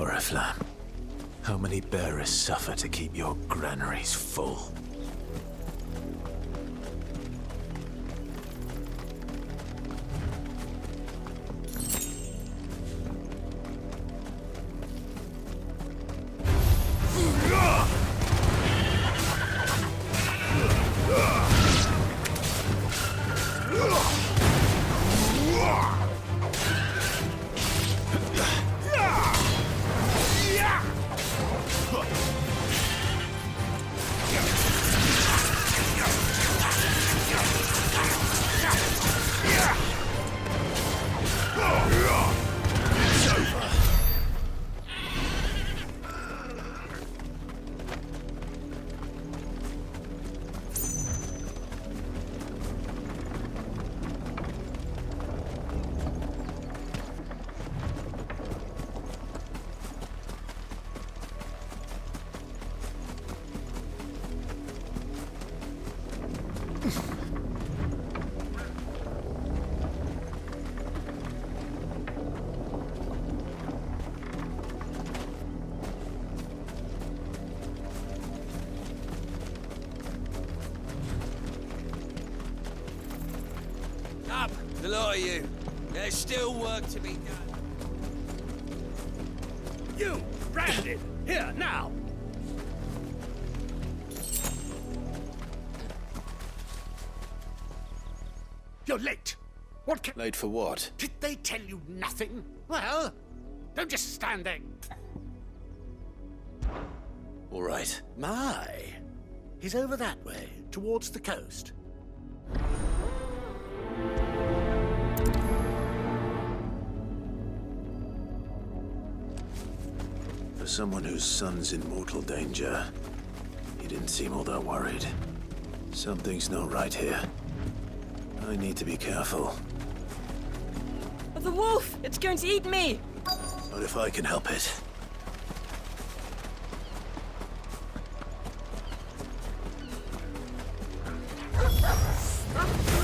Oriflamme. How many bearers suffer to keep your granaries full? Up, the lot of you. There's still work to be done. You, branded! Here, now! You're late. What can... Late for what? Did they tell you nothing? Well, don't just stand there. All right. My. He's over that way, towards the coast. For someone whose son's in mortal danger, he didn't seem all that worried. Something's not right here. I need to be careful. The wolf! It's going to eat me! Not if I can help it.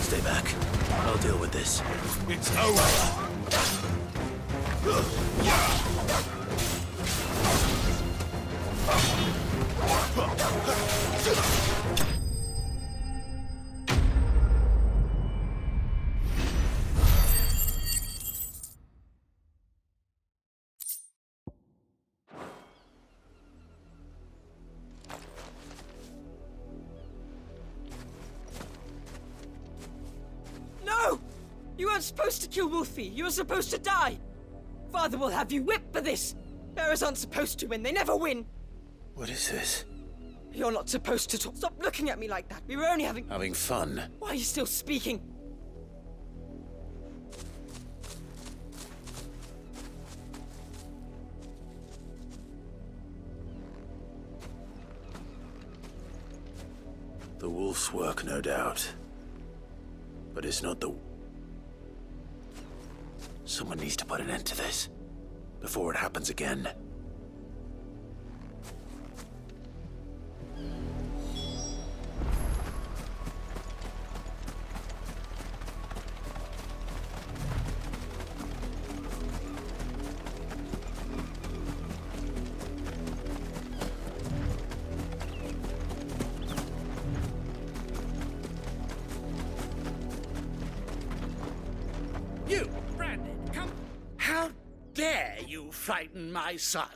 Stay back. I'll deal with this. It's over! No! You weren't supposed to kill Wolfie. You were supposed to die. Father will have you whipped for this. Bearers aren't supposed to win. They never win. What is this? You're not supposed to talk. Stop looking at me like that. We were only having... Having fun? Why are you still speaking? The wolf's work, no doubt. But it's not the... Someone needs to put an end to this. Before it happens again. You, Brandon, come... How dare you frighten my son?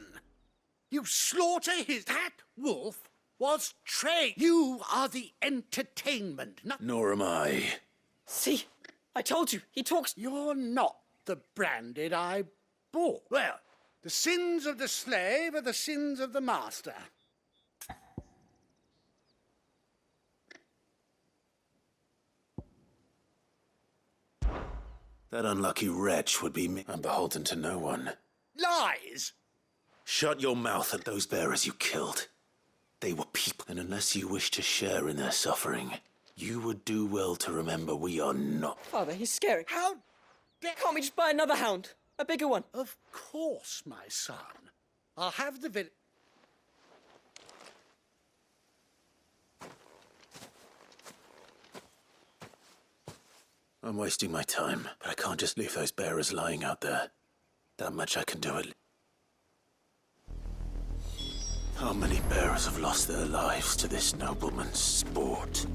You slaughter his... That wolf was trained. You are the entertainment, not... Nor am I. See? I told you. He talks... You're not the branded I bought. Well, the sins of the slave are the sins of the master. That unlucky wretch would be me. I'm beholden to no one. Lies! Shut your mouth at those bearers you killed. They were people, and unless you wish to share in their suffering, you would do well to remember we are not. Father, he's scary. How dare... Can't we just buy another hound? A bigger one? Of course, my son. I'll have the village... I'm wasting my time, but I can't just leave those bearers lying out there. That much I can do at least. How many bearers have lost their lives to this nobleman's sport?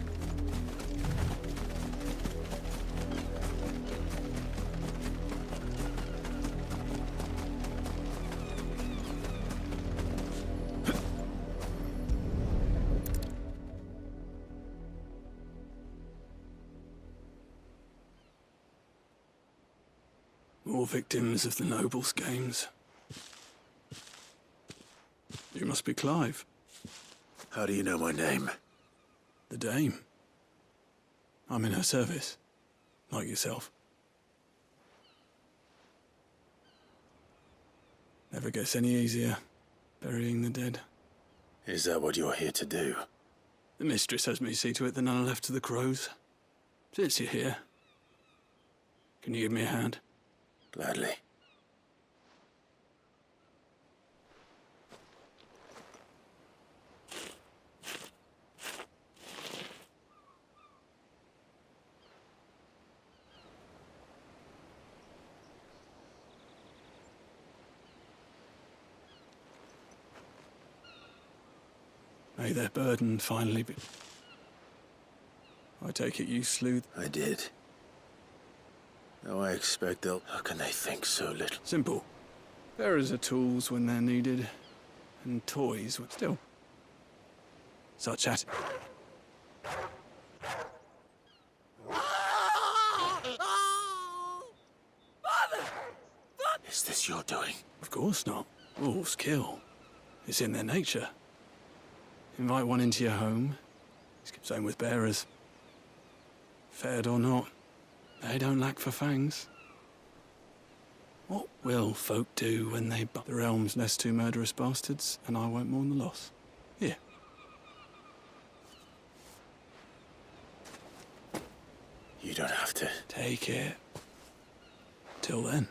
More victims of the nobles' games. You must be Clive. How do you know my name? The Dame. I'm in her service, like yourself. Never gets any easier, burying the dead. Is that what you're here to do? The mistress has me see to it that none are left to the crows. Since you're here, can you give me a hand? Gladly. May their burden finally be... I take it you slew... I did. Though I expect they'll... How can they think so little? Simple. Bearers are tools when they're needed, and toys would still. Such at... Is this your doing? Of course not. Wolves kill. It's in their nature. Invite one into your home. Same with bearers. Fed or not, they don't lack for fangs. What will folk do when they butt the realm's nest two murderous bastards, and I won't mourn the loss? Here. You don't have to. Take it. Till then.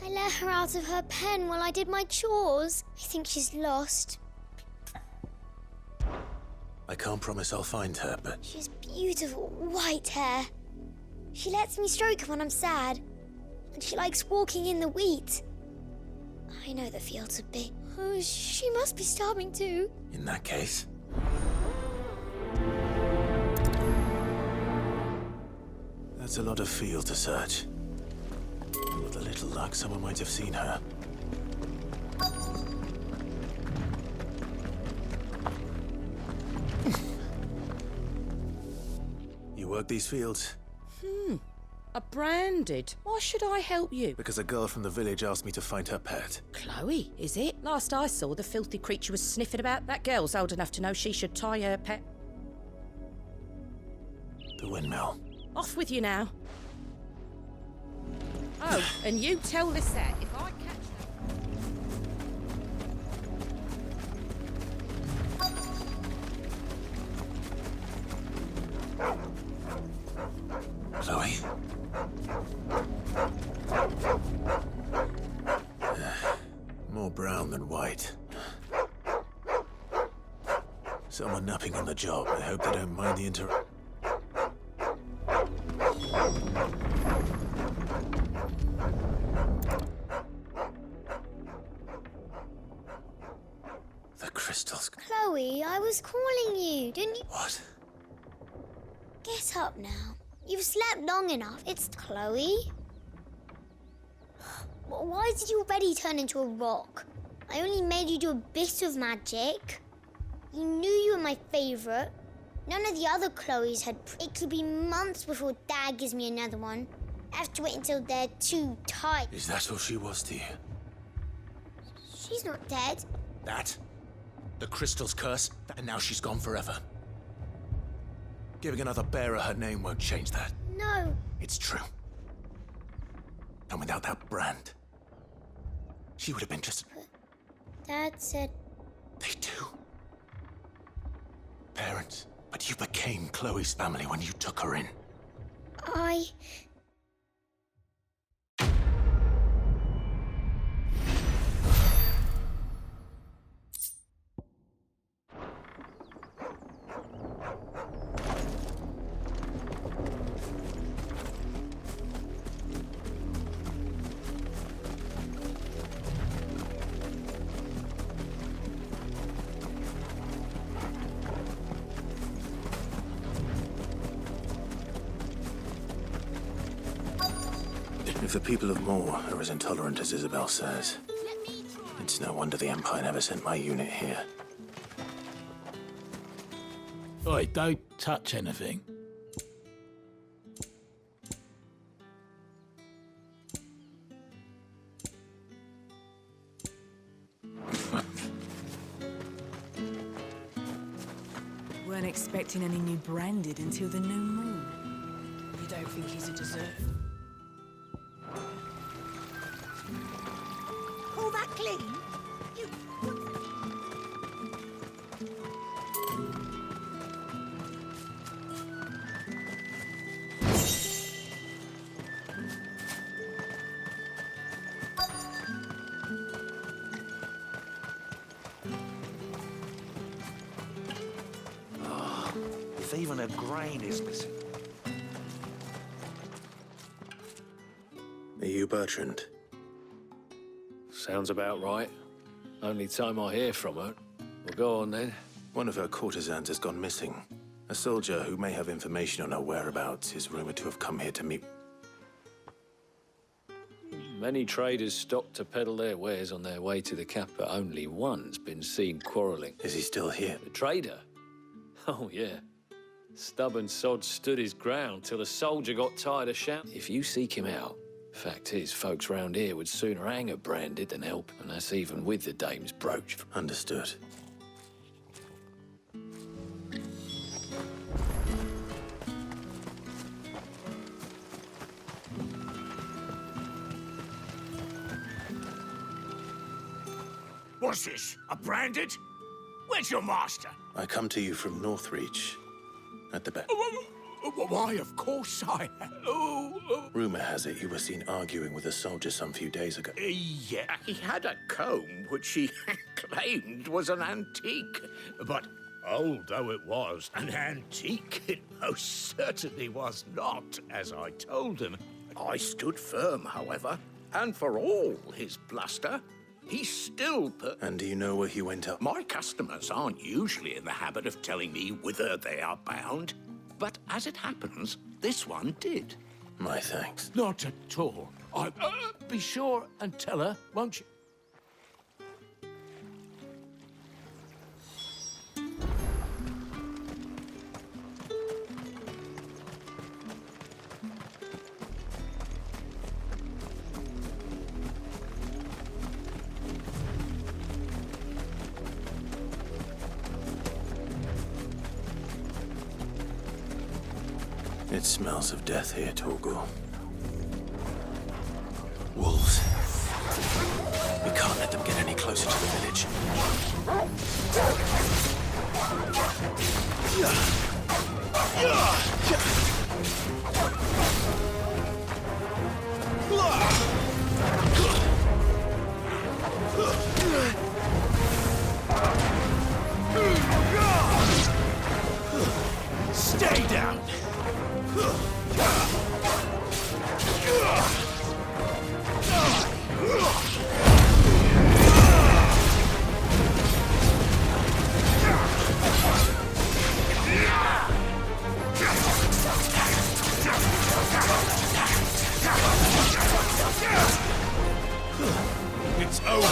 I let her out of her pen while I did my chores. I think she's lost. I can't promise I'll find her, but... She has beautiful white hair. She lets me stroke her when I'm sad. And she likes walking in the wheat. I know the fields are big. Oh, she must be starving too. In that case... That's a lot of field to search. With a little luck, someone might have seen her. You work these fields? A branded. Why should I help you? Because a girl from the village asked me to find her pet. Chloe, is it? Last I saw, the filthy creature was sniffing about. That girl's old enough to know she should tie her pet. The windmill. Off with you now. Oh, and you tell Lisette if I catch Chloe? More brown than white. Someone napping on the job. I hope they don't mind the The crystals. Chloe, I was calling you, didn't you? What? Get up now. You've slept long enough. It's Chloe. Why did you already turn into a rock? I only made you do a bit of magic. You knew you were my favourite. None of the other Chloes had... It could be months before Dad gives me another one. I have to wait until they're too tired. Is that all she was to you? She's not dead. That? The crystal's curse? And now she's gone forever. Giving another bearer her name won't change that. No. It's true. And without that brand, she would have been just... Dad said... They do. Parents. But you became Chloe's family when you took her in. I... If the people of Moore are as intolerant as Isabel says, it's no wonder the Empire never sent my unit here. Oi, don't touch anything. Weren't expecting any new branded until the new moon. You don't think he's a dessert? Call that clean? You... If even a grain is missing. Are you Bertrand? Sounds about right. Only time I hear from her. Well, go on then. One of her courtesans has gone missing. A soldier who may have information on her whereabouts is rumored to have come here to meet... Many traders stop to peddle their wares on their way to the cap, but only one's been seen quarrelling. Is he still here? The trader? Oh, yeah. Stubborn sod stood his ground till the soldier got tired of shouting. If you seek him out, fact is, folks round here would sooner hang a branded than help, and that's even with the dame's brooch. Understood. What's this? A branded? Where's your master? I come to you from Northreach. At the back. Why, of course I am. Rumor has it you were seen arguing with a soldier some few days ago. Yeah, he had a comb which he claimed was an antique. But old though it was, an antique it most certainly was not, as I told him. I stood firm, however, and for all his bluster, he still put... And do you know where he went up? My customers aren't usually in the habit of telling me whither they are bound, but as it happens, this one did. My thanks. Not at all. I'll be sure and tell her, won't you? It smells of death here, Torgal. Wolves. We can't let them get any closer to the village. Stay down! It's over.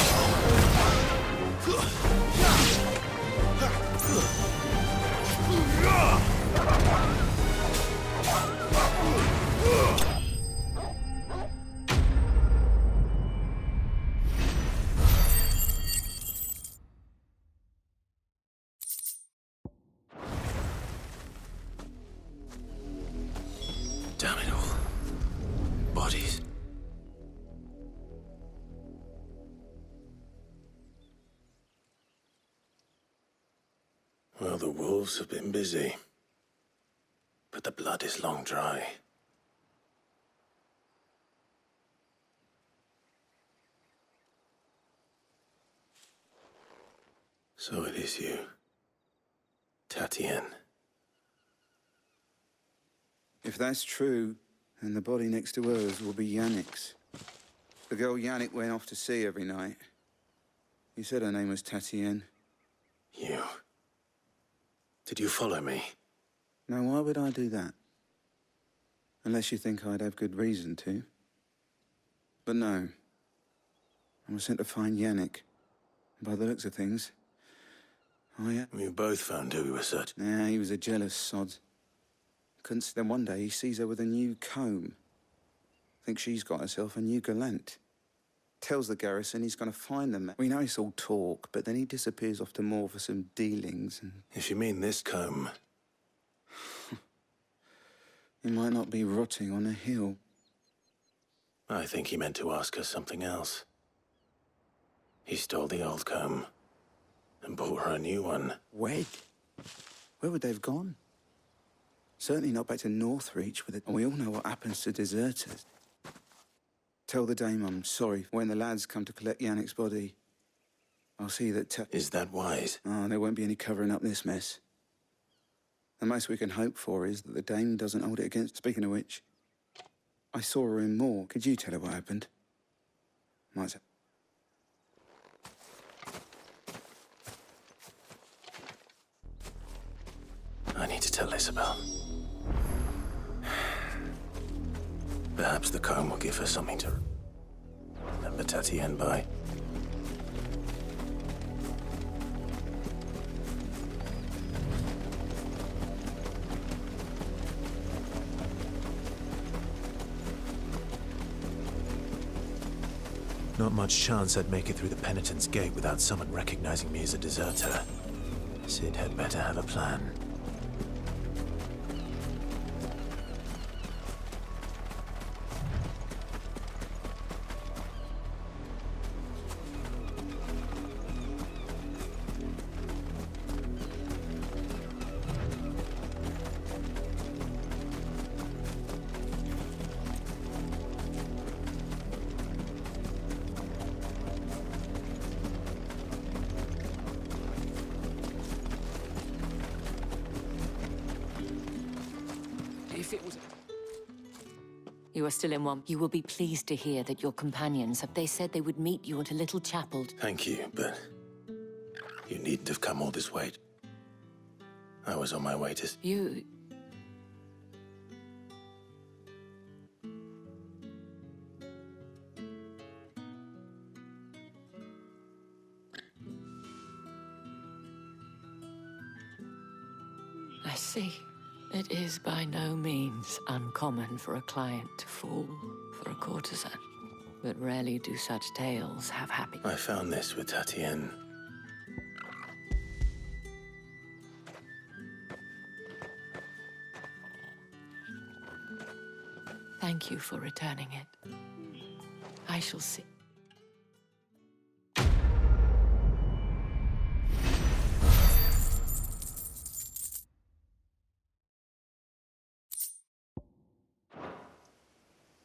Well, the wolves have been busy. But the blood is long dry. So it is you, Tatienne. If that's true, then the body next to hers will be Yannick's. The girl Yannick went off to see every night. You said her name was Tatienne. You... Did you follow me? Now, why would I do that? Unless you think I'd have good reason to. But no. I was sent to find Yannick. By the looks of things, We both found who we were searching. Nah, he was a jealous sod. Then one day he sees her with a new comb. Thinks she's got herself a new gallant. Tells the garrison he's going to find them. We know it's all talk, but then he disappears off to Moor for some dealings and... If you mean this comb... He might not be rotting on a hill. I think he meant to ask her something else. He stole the old comb and bought her a new one. Wed? Where would they have gone? Certainly not back to Northreach with it. And we all know what happens to deserters. Tell the dame I'm sorry. When the lads come to collect Yannick's body, I'll see that... Is that wise? Oh, there won't be any covering up this mess. The most we can hope for is that the dame doesn't hold it against... Speaking of which, I saw her in Moor. Could you tell her what happened? Might say... I need to tell Isabel. Perhaps the comb will give her something to remember Tatienne by. Not much chance I'd make it through the Penitent's Gate without someone recognizing me as a deserter. Sid had better have a plan. You are still in one. You will be pleased to hear that your companions they said they would meet you at a little chapel. Thank you, but you needn't have come all this way. I was on my way to... You... I see. It is by no means uncommon for a client to fall for a courtesan, but rarely do such tales have happy... I found this with Tatienne. Thank you for returning it. I shall see...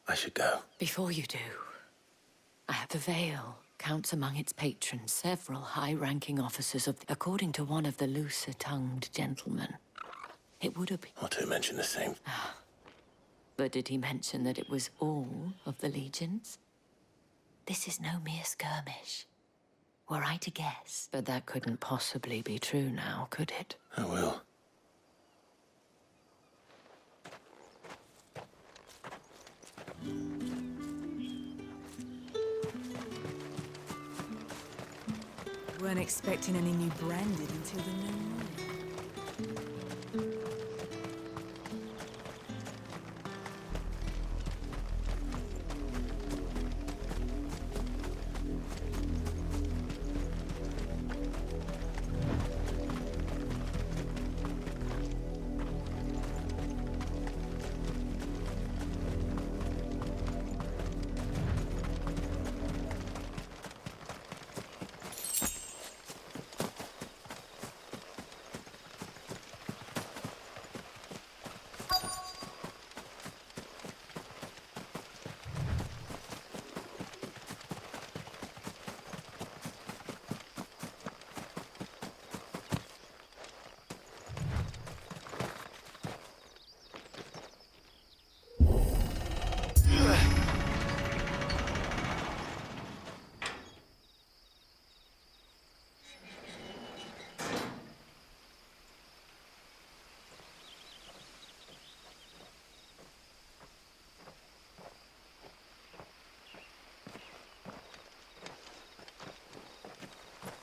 I should go. Before you do, I have the Vale counts among its patrons several high-ranking officers of... According to one of the looser-tongued gentlemen, it would have been... Not to mention the same. But did he mention that it was all of the legions? This is no mere skirmish. Were I to guess. But that couldn't possibly be true now, could it? I will. Weren't expecting any new branded until the new moon.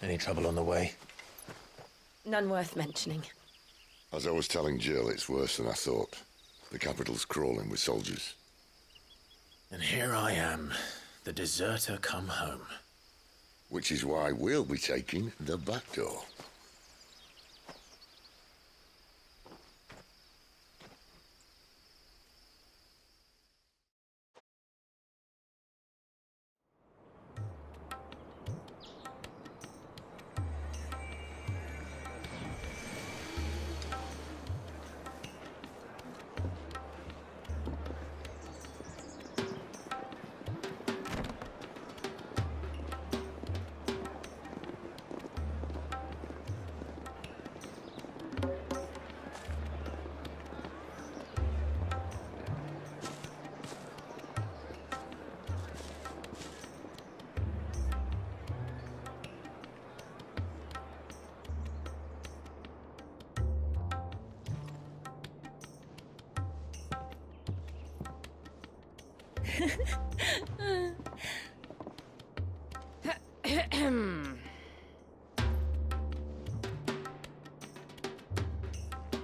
Any trouble on the way? None worth mentioning. As I was telling Jill, it's worse than I thought. The capital's crawling with soldiers. And here I am, the deserter come home. Which is why we'll be taking the back door.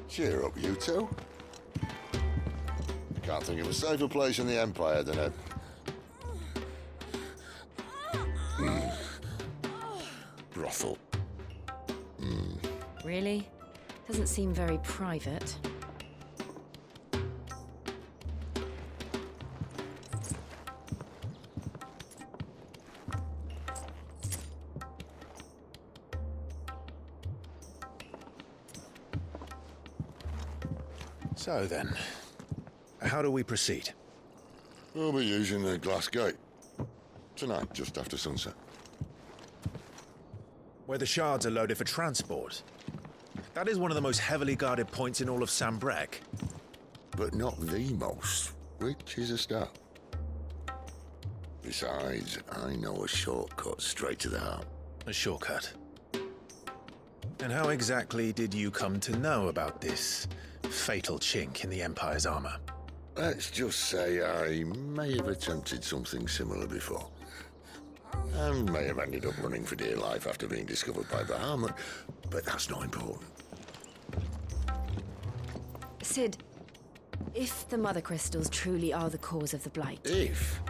Cheer up, you two. Can't think of a safer place in the Empire than a... brothel. Really? Doesn't seem very private. So then, how do we proceed? We'll be using the glass gate. Tonight, just after sunset. Where the shards are loaded for transport. That is one of the most heavily guarded points in all of Sambrek. But not the most, which is a start. Besides, I know a shortcut straight to the heart. A shortcut? And how exactly did you come to know about this fatal chink in the Empire's armor? Let's just say I may have attempted something similar before. And may have ended up running for dear life after being discovered by Bahamut, but that's not important. Sid, if the Mother Crystals truly are the cause of the Blight... If?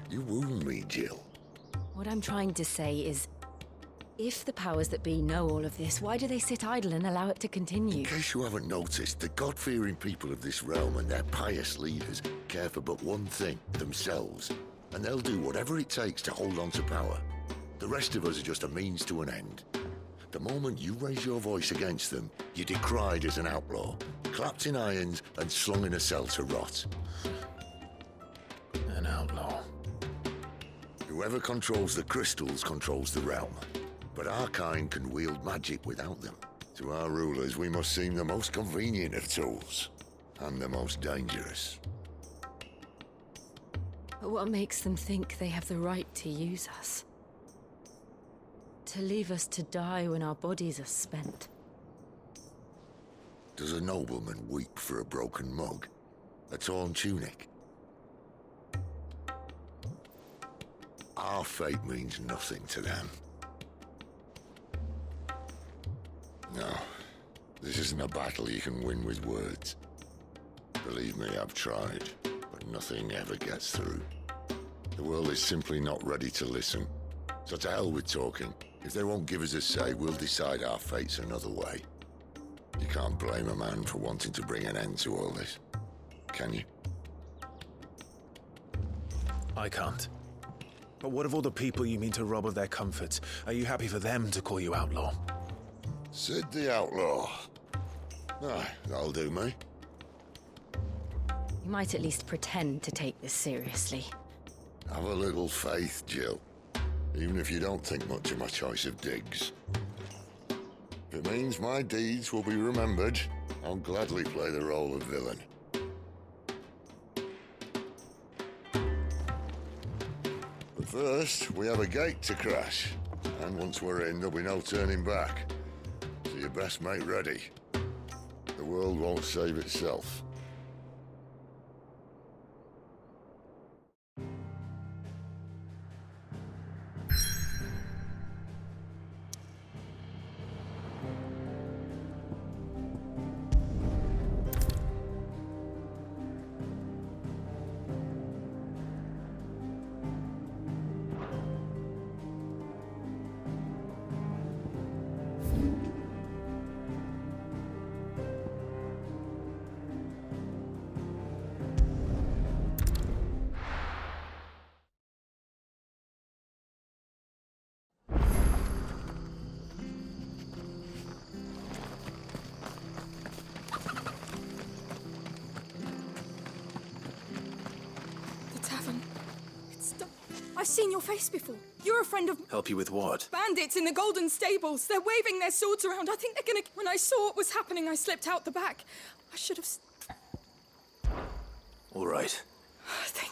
You wound me, Jill. What I'm trying to say is, if the powers that be know all of this, why do they sit idle and allow it to continue? In case you haven't noticed, the God-fearing people of this realm and their pious leaders care for but one thing, themselves. And they'll do whatever it takes to hold on to power. The rest of us are just a means to an end. The moment you raise your voice against them, you're decried as an outlaw, clapped in irons and slung in a cell to rot. An outlaw. Whoever controls the crystals controls the realm. But our kind can wield magic without them. To our rulers, we must seem the most convenient of tools. And the most dangerous. But what makes them think they have the right to use us? To leave us to die when our bodies are spent? Does a nobleman weep for a broken mug? A torn tunic? Our fate means nothing to them. No, this isn't a battle you can win with words. Believe me, I've tried, but nothing ever gets through. The world is simply not ready to listen. So to hell with talking. If they won't give us a say, we'll decide our fates another way. You can't blame a man for wanting to bring an end to all this, can you? I can't. But what of all the people you mean to rob of their comforts? Are you happy for them to call you outlaw? Sid the Outlaw. Aye, that'll do me. You might at least pretend to take this seriously. Have a little faith, Jill. Even if you don't think much of my choice of digs. If it means my deeds will be remembered, I'll gladly play the role of villain. But first, we have a gate to crash. And once we're in, there'll be no turning back. So you best make ready. The world won't save itself. I've seen your face before. You're a friend of Help you with what? bandits in the Golden Stables. They're waving their swords around. I think they're gonna... When I saw what was happening, I slipped out the back. I should have... All right.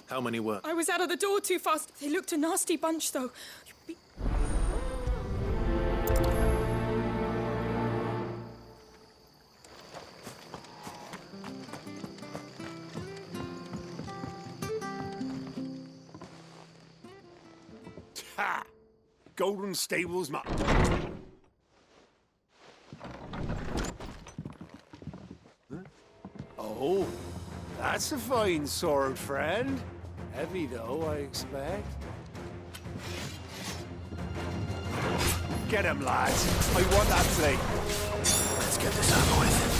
How many were? I was out of the door too fast. They looked a nasty bunch, though. Ha! Golden Stables, Oh, that's a fine sword, friend. Heavy, though, I expect. Get him, lads. I want that plate. Let's get this over with.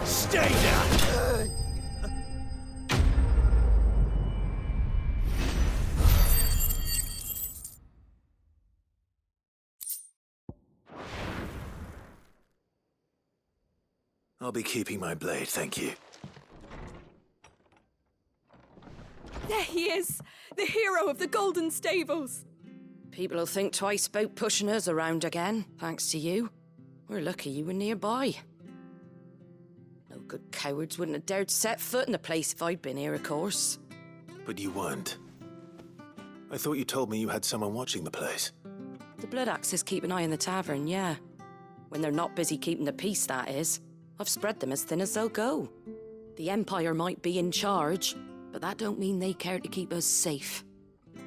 Stay down! I'll be keeping my blade, thank you. There he is! The hero of the Golden Stables! People will think twice about pushing us around again, thanks to you. We're lucky you were nearby. No good cowards wouldn't have dared set foot in the place if I'd been here, of course. But you weren't. I thought you told me you had someone watching the place. The Blood Axes keep an eye on the tavern, yeah. When they're not busy keeping the peace, that is. I've spread them as thin as they'll go. The Empire might be in charge, but that don't mean they care to keep us safe.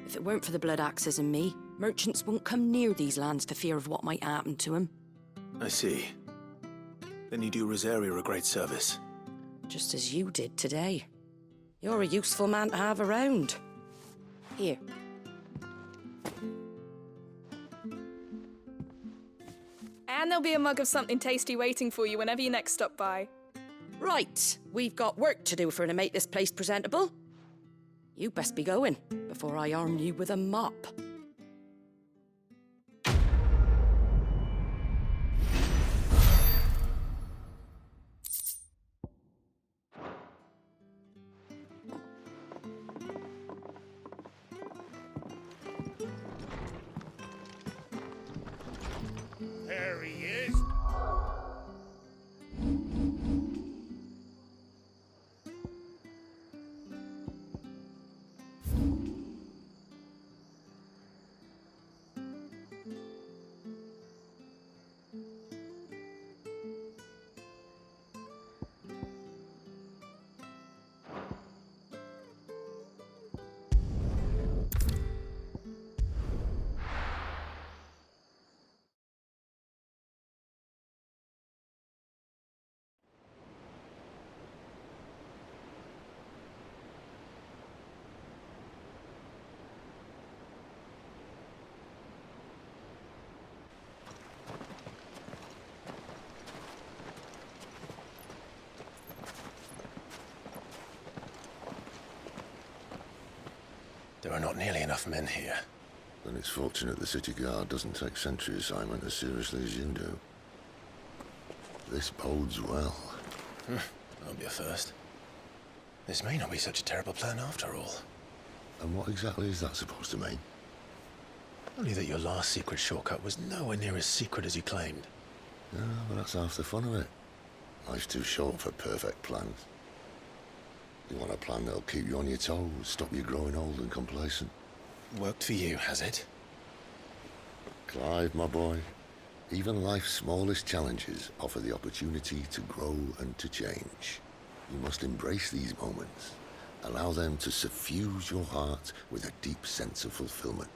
If it weren't for the Blood Axes and me, merchants won't come near these lands for fear of what might happen to them. I see. Then you do Rosaria a great service. Just as you did today. You're a useful man to have around. Here. And there'll be a mug of something tasty waiting for you whenever you next stop by. Right, we've got work to do for to make this place presentable. You best be going, before I arm you with a mop. There he is. There are not nearly enough men here. Then it's fortunate the city guard doesn't take sentry assignment as seriously as you do. This bodes well. That'll be a first. This may not be such a terrible plan after all. And what exactly is that supposed to mean? Only that your last secret shortcut was nowhere near as secret as you claimed. Yeah, but that's half the fun of it. Life's too short for perfect plans. You want a plan that'll keep you on your toes, stop you growing old and complacent. Worked for you, has it? Clive, my boy, even life's smallest challenges offer the opportunity to grow and to change. You must embrace these moments. Allow them to suffuse your heart with a deep sense of fulfillment.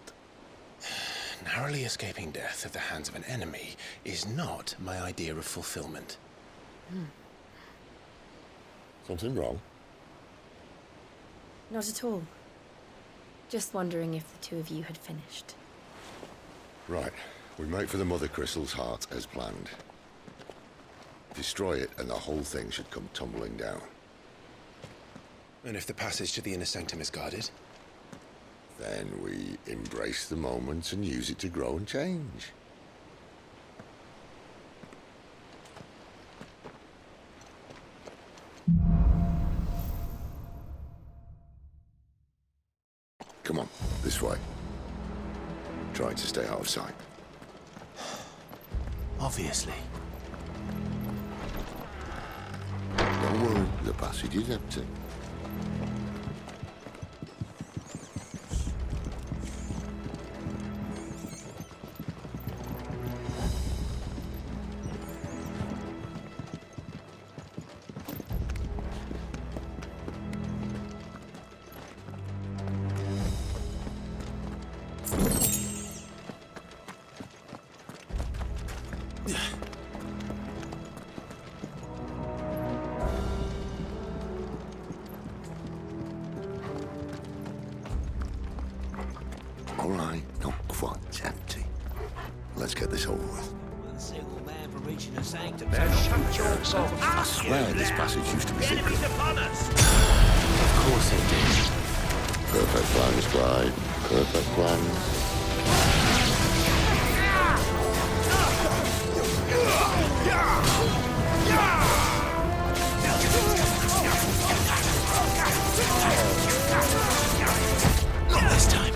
Narrowly escaping death at the hands of an enemy is not my idea of fulfillment. Something wrong? Not at all. Just wondering if the two of you had finished. Right. We make for the Mother Crystal's heart as planned. Destroy it and the whole thing should come tumbling down. And if the passage to the inner sanctum is guarded? Then we embrace the moment and use it to grow and change. Come on, this way. Trying to stay out of sight. Obviously. Don't worry, the passage is empty. All right, not quite empty. Let's get this over with. One single man from reaching the sanctum. I swear this passage used to be secret. Of course it did. Perfect plans, Clyde. Perfect plans. Not this time.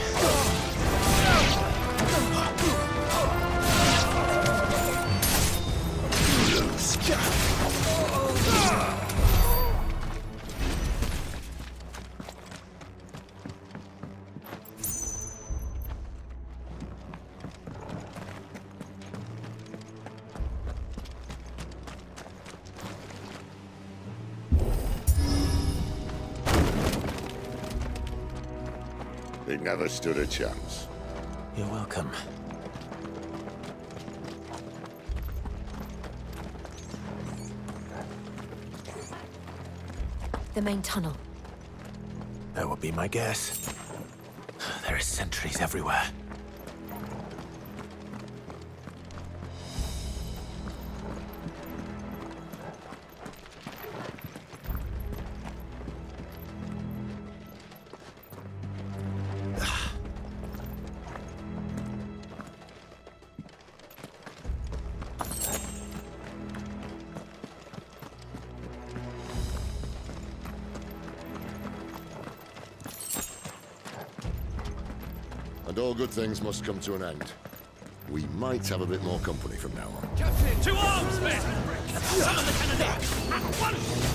They never stood a chance. You're welcome. The main tunnel. That would be my guess. There are sentries everywhere. And all good things must come to an end. We might have a bit more company from now on. Captain! To arms, men! Summon the cannoneer! At once!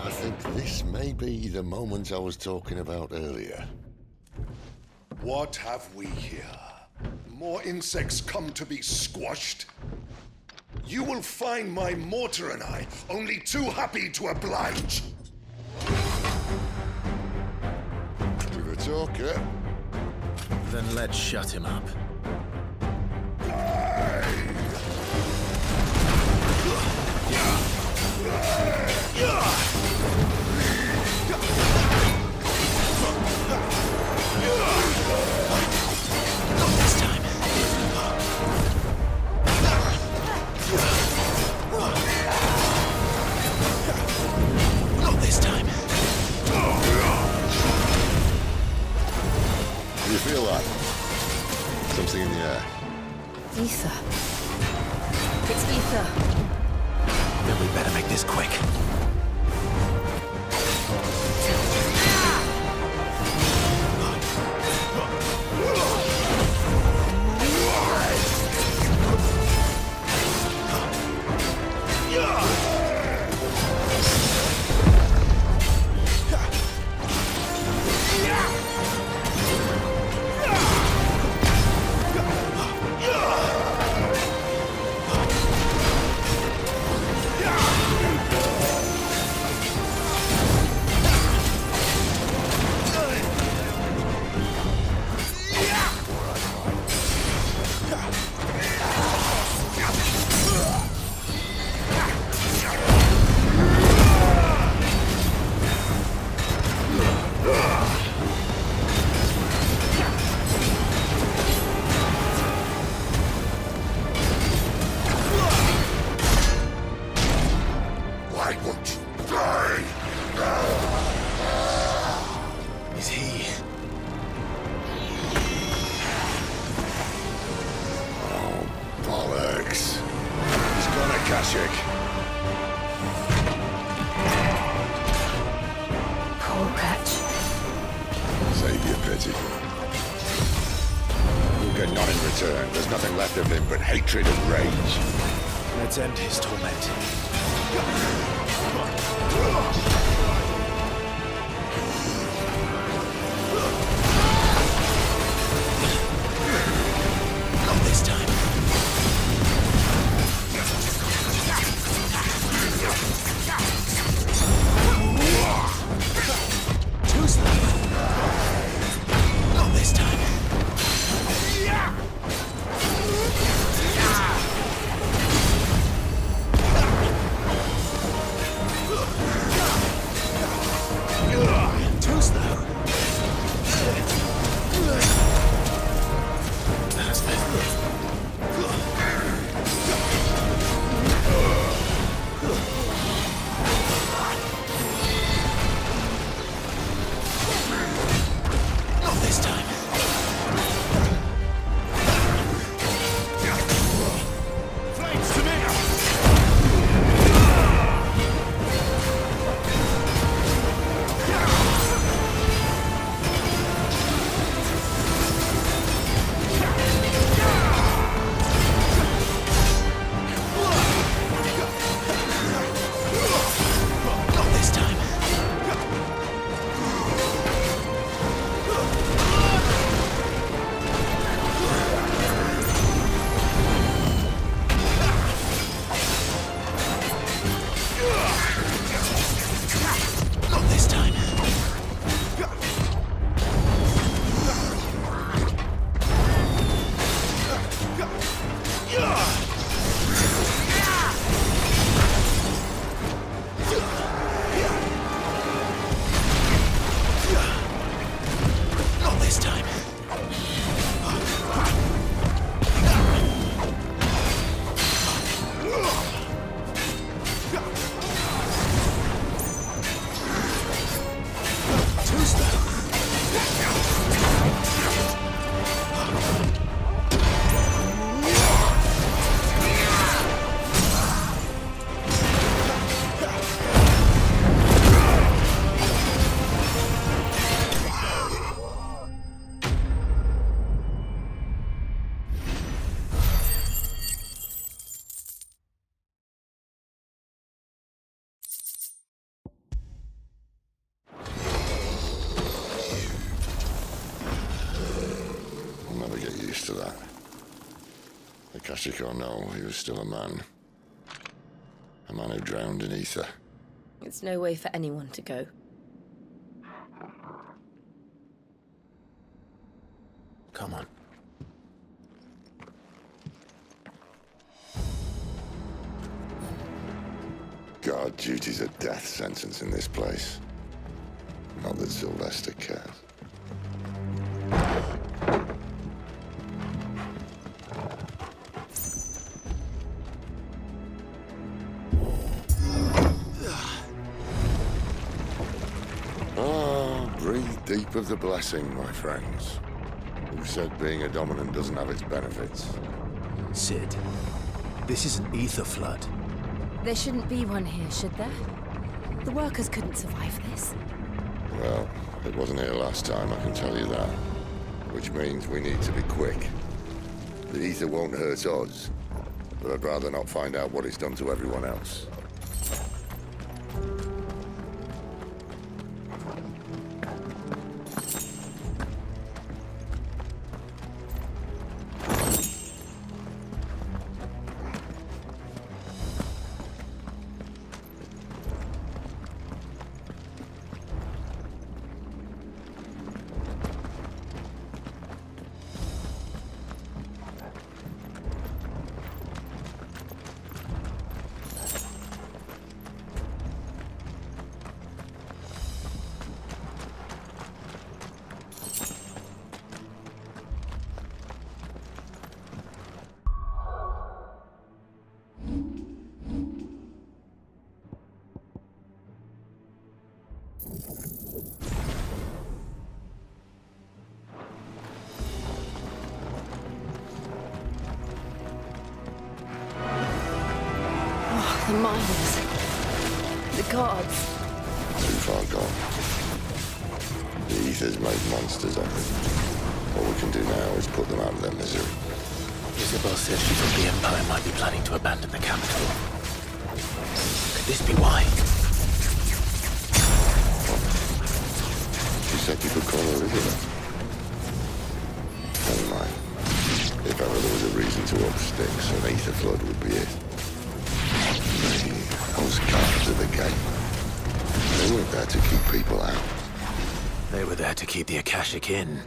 I think this may be the moment I was talking about earlier. What have we here? More insects come to be squashed? You will find my mortar and I only too happy to oblige. You're a talker. Then let's shut him up. Not this time. Not this time. How do you feel like? It's a Ether. Then we better make this quick. Poor wretch. Save your pity. You'll get none in return. There's nothing left of him but hatred and rage. Let's end his torment. Not this time. Too slow. Not this time. Too slow. That's better. Not this time. Flames to me! Not this time. Not this time. Not this time. Too slow. I'll never get used to that. Akashic or no, he was still a man. A man who drowned in ether. It's no way for anyone to go. Come on. Guard duty's a death sentence in this place. Not that Sylvester cares. Breathe deep of the blessing, my friends. Who said being a dominant doesn't have its benefits? Sid. This is an ether flood. There shouldn't be one here, should there? The workers couldn't survive this. Well, it wasn't here last time, I can tell you that. Which means we need to be quick. The ether won't hurt us, but I'd rather not find out what it's done to everyone else. The miners. The guards. Too far gone. The ether's made monsters of it. All we can do now is put them out of their misery. Isabel said she thought the Empire might be planning to abandon the capital. Could this be why? She said you could call her Isabel. Never mind. If ever there was a reason to up sticks, an ether flood would be it. Those guards at the gate. They weren't there to keep people out. They were there to keep the Akashic in.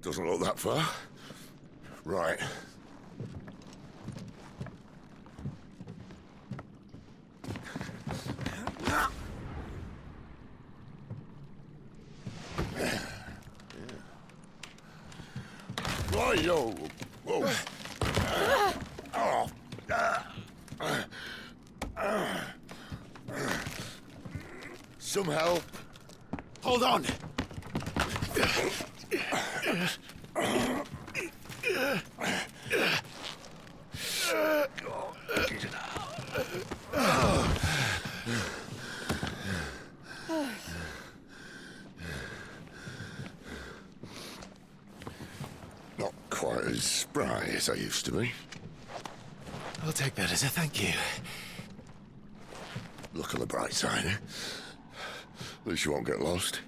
Doesn't look that far. Right. Right-yo. Whoa. Some help. Hold on. Not quite as spry as I used to be. I'll take that as a thank you. Look on the bright side, eh? At least you won't get lost.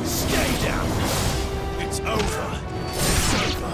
Stay down. It's over. It's over.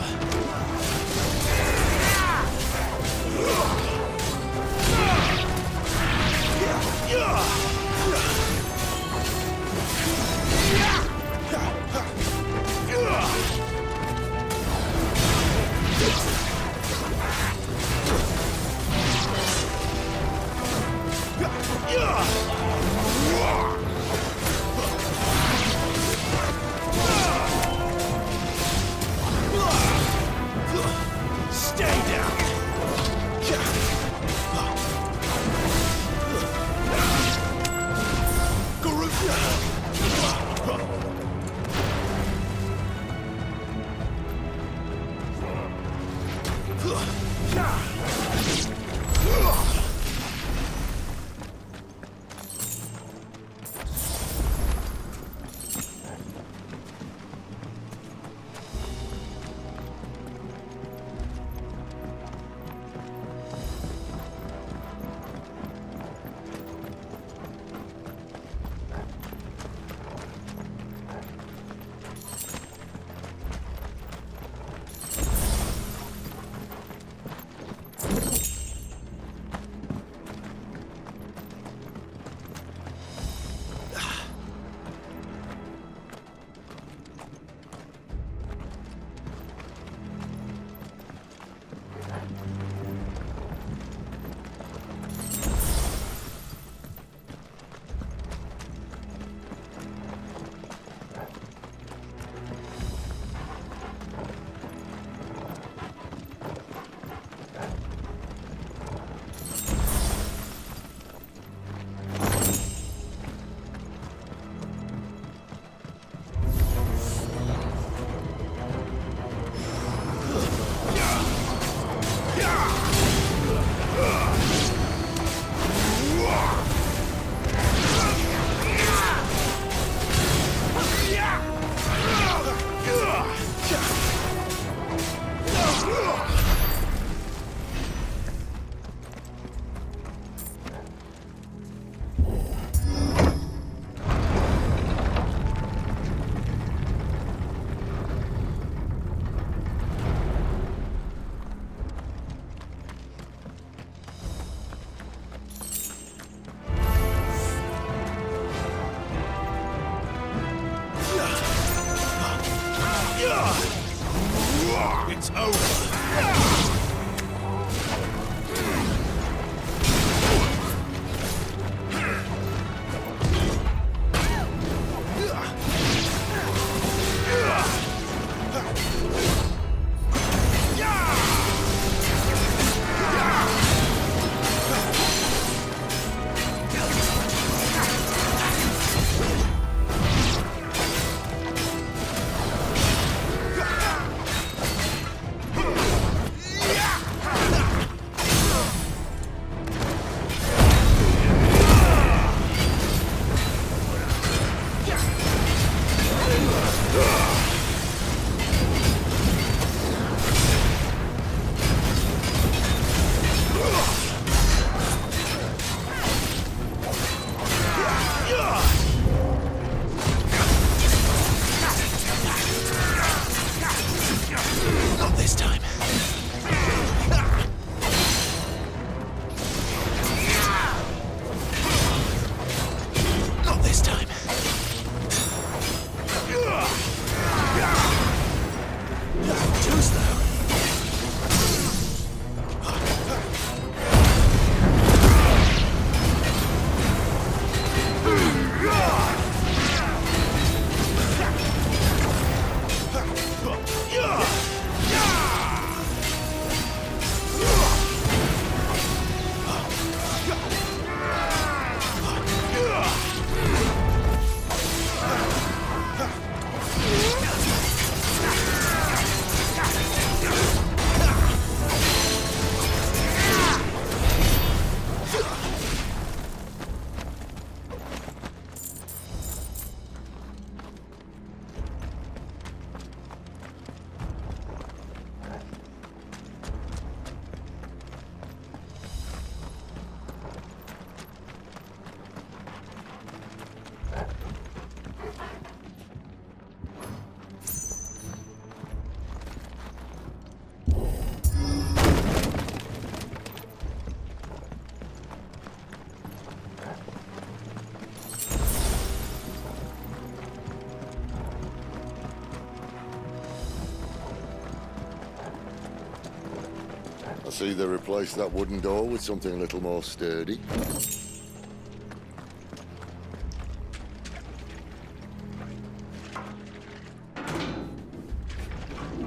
see they replaced that wooden door with something a little more sturdy.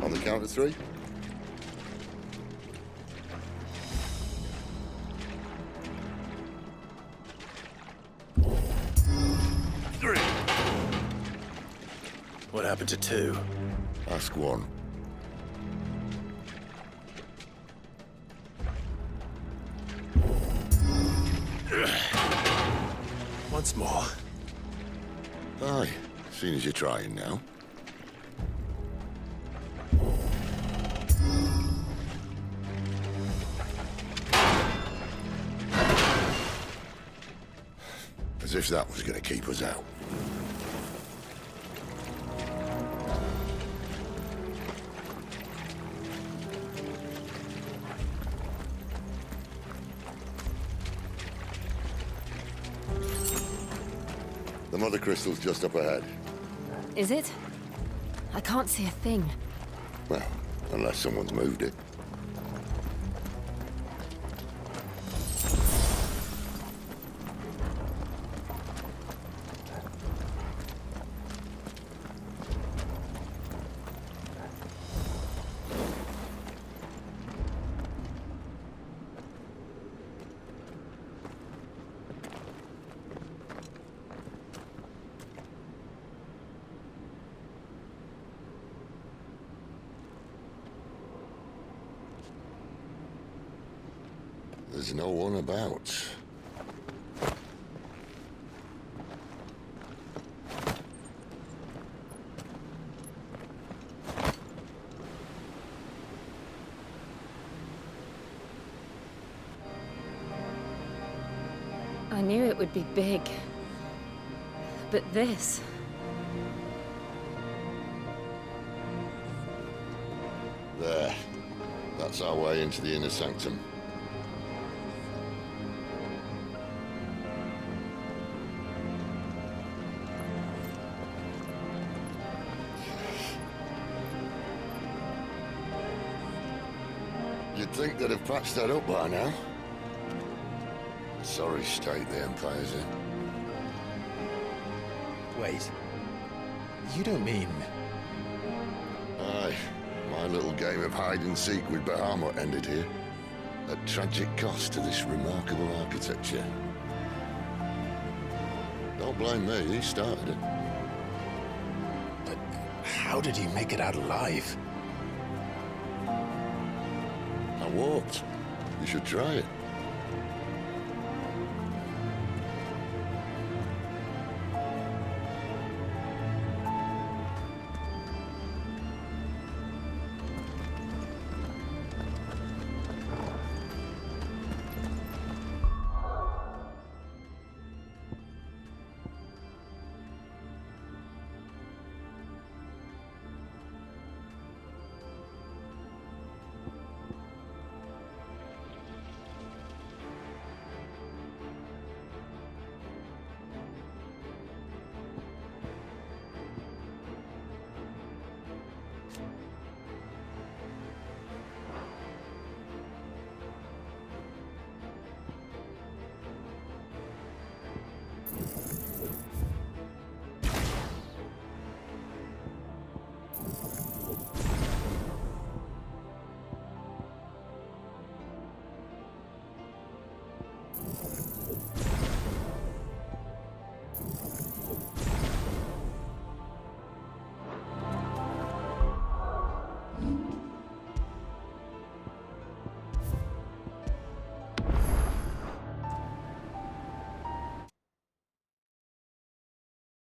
On the count of 3. What happened to 2? Ask 1. Once more. Aye, seeing as you're trying now. As if that was going to keep us out. The mother crystal's just up ahead. Is it? I can't see a thing. Well, unless someone's moved it. There's no one about. I knew it would be big. But this... There. That's our way into the inner sanctum. You'd think they'd have patched that up by now. Sorry state the Empire's in. Wait. You don't mean... Aye. My little game of hide-and-seek with Bahamut ended here. At tragic cost to this remarkable architecture. Don't blame me, he started it. But how did he make it out alive? I walked. You should try it.